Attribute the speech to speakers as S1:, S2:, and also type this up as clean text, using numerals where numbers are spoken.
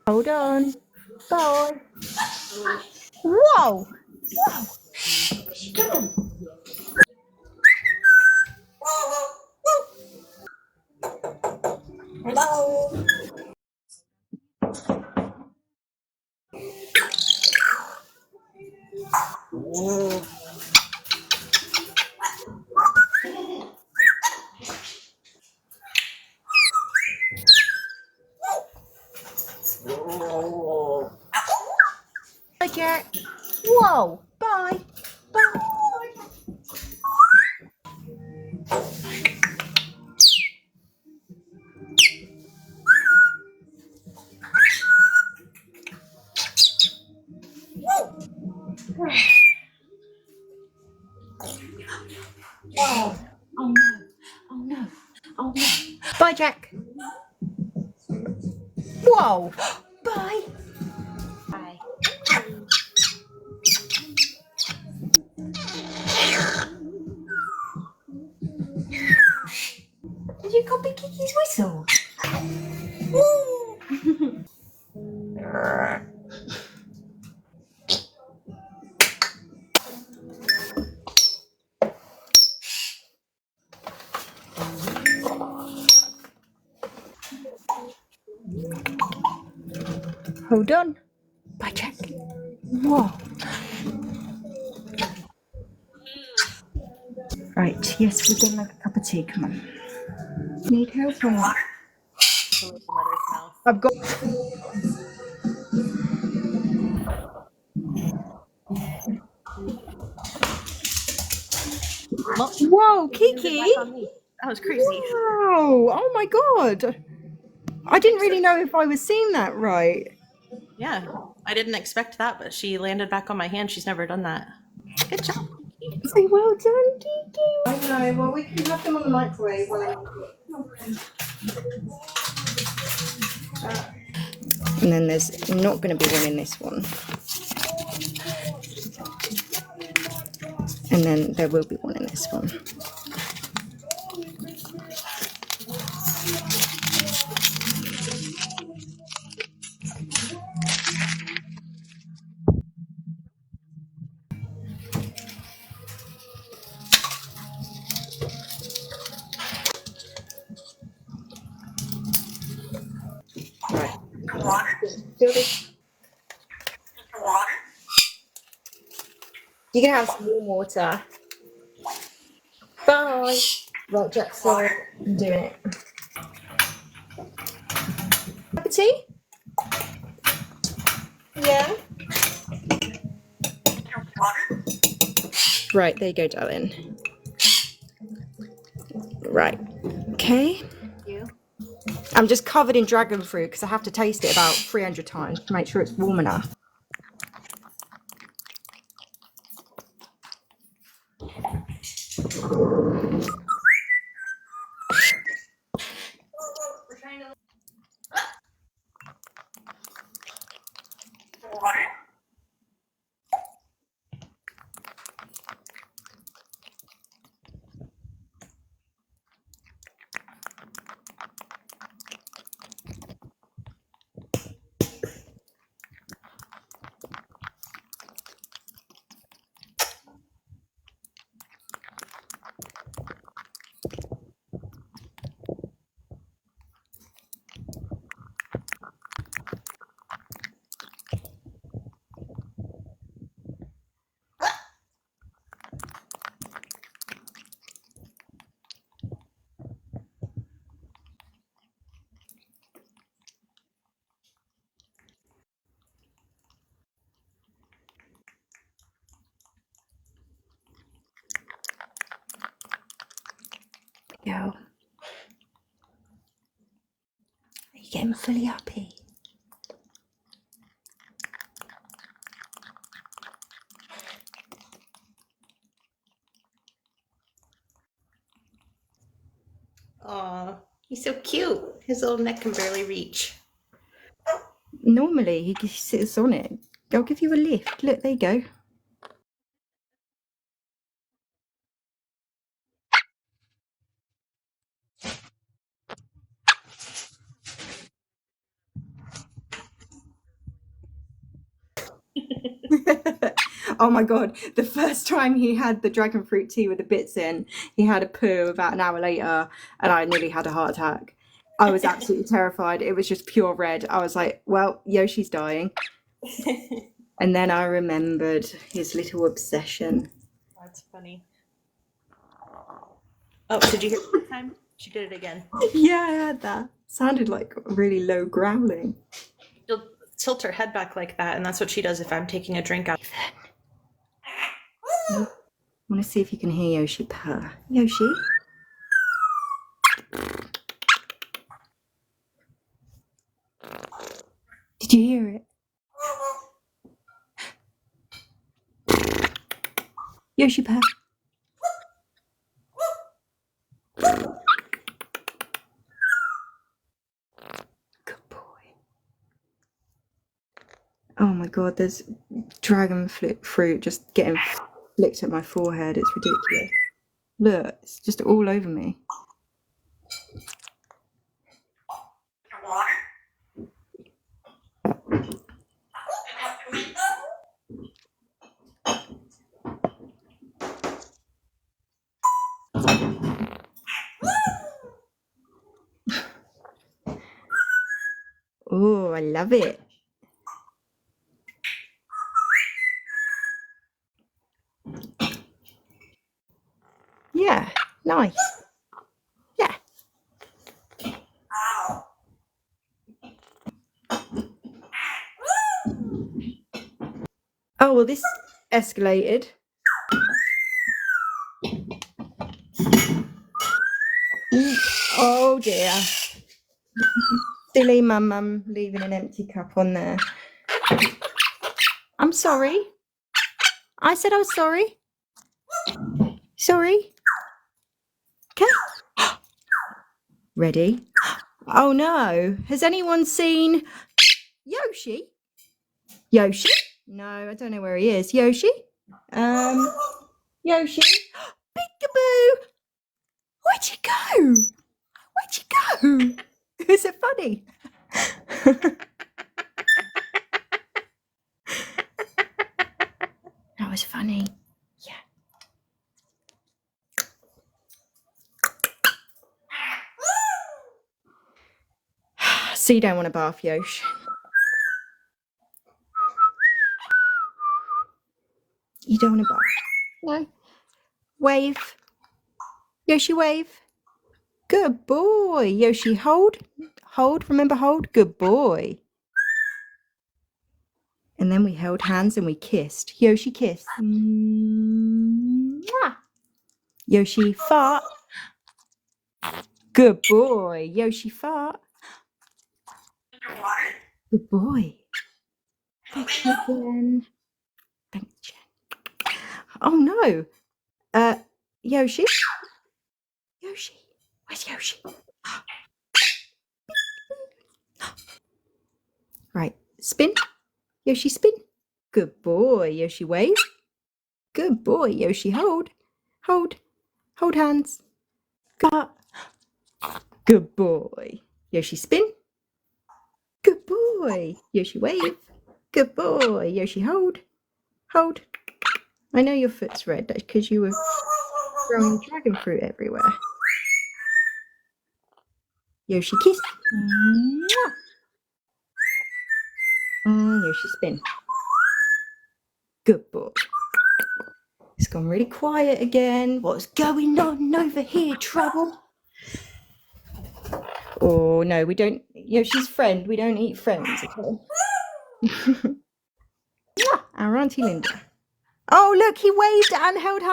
S1: Hold on. Bye. Whoa! Whoa! Hello. Bye, Jack. Whoa! Bye. Bye. Oh, oh no. Oh no. Oh no. Bye, Jack. Whoa. Bye. Bye. Did you copy Kiki's whistle? Hold on. Bye, Jack. Whoa. Right, yes, we're gonna make a cup of tea. Come on. Need help or not? I've got. Whoa, Kiki!
S2: That was crazy.
S1: Wow! Oh my god! I didn't really know if I was seeing that right.
S2: Yeah, I didn't expect that, but she landed back on my hand. She's never done that. Good job.
S1: Say well done, Kiki. I know. Well, we can have them on the microwave. And then there's not going to be one in this one. And then there will be one in this one. Right. Fill this. You can have some warm water. Bye. Right, Jack, so I'm doing it. Cup of tea? Yeah. Right, there you go, darling. Right. Okay. I'm just covered in dragon fruit because I have to taste it about 300 times to make sure it's warm enough. Go. Are you getting fully uppy?
S2: Aw, he's so cute. His little neck can barely reach.
S1: Normally he sits on it. I'll give you a lift. Look, there you go. Oh my god, the first time he had the dragon fruit tea with the bits in, he had a poo about an hour later, and I nearly had a heart attack. I was absolutely terrified. It was just pure red. I was like, well, Yoshi's dying. And then I remembered his little obsession.
S2: That's funny. Oh, did you hear it this time? She did it again.
S1: Yeah, I heard that. Sounded like really low growling.
S2: She'll tilt her head back like that, and that's what she does if I'm taking a drink out.
S1: I want to see if you can hear Yoshi purr. Yoshi? Did you hear it? Yoshi purr. Good boy. Oh my god, there's dragon fruit just getting flicked at my forehead. It's ridiculous. Look, it's just all over me. Oh, I love it. Yeah, nice. Yeah. Oh, well, this escalated. Oh dear. Silly mum leaving an empty cup on there. I'm sorry. I said I was sorry. Sorry. Okay. Ready? Oh no. Has anyone seen Yoshi? Yoshi? No, I don't know where he is. Yoshi? Yoshi? Peekaboo! Where'd you go? Where'd you go? Is it funny? That was funny. Yeah. So you don't want to bath, Yosh? You don't want to bath? No. Wave. Yoshi, wave. Good boy. Yoshi, hold. Hold. Remember, hold. Good boy. And then we held hands and we kissed. Yoshi, kiss. Mwah. Yoshi, fart. Good boy. Yoshi, fart. Good boy. Thanks, Jen. Thanks, Jen. Oh no. Yoshi? Yoshi? Where's Yoshi? Right. Spin. Yoshi, spin. Good boy. Yoshi, wave. Good boy. Yoshi, hold. Hold. Hold hands. Good boy. Yoshi, spin. Good boy. Yoshi, wave. Good boy. Yoshi, hold. Hold. I know your foot's red. That's because you were throwing dragon fruit everywhere. Yoshi, kiss. Yoshi, spin. Good boy. It's gone really quiet again. What's going on over here, trouble? Oh, no, we don't. Yoshi's friend. We don't eat friends, okay? Our Auntie Linda. Oh, look, he waved and held her.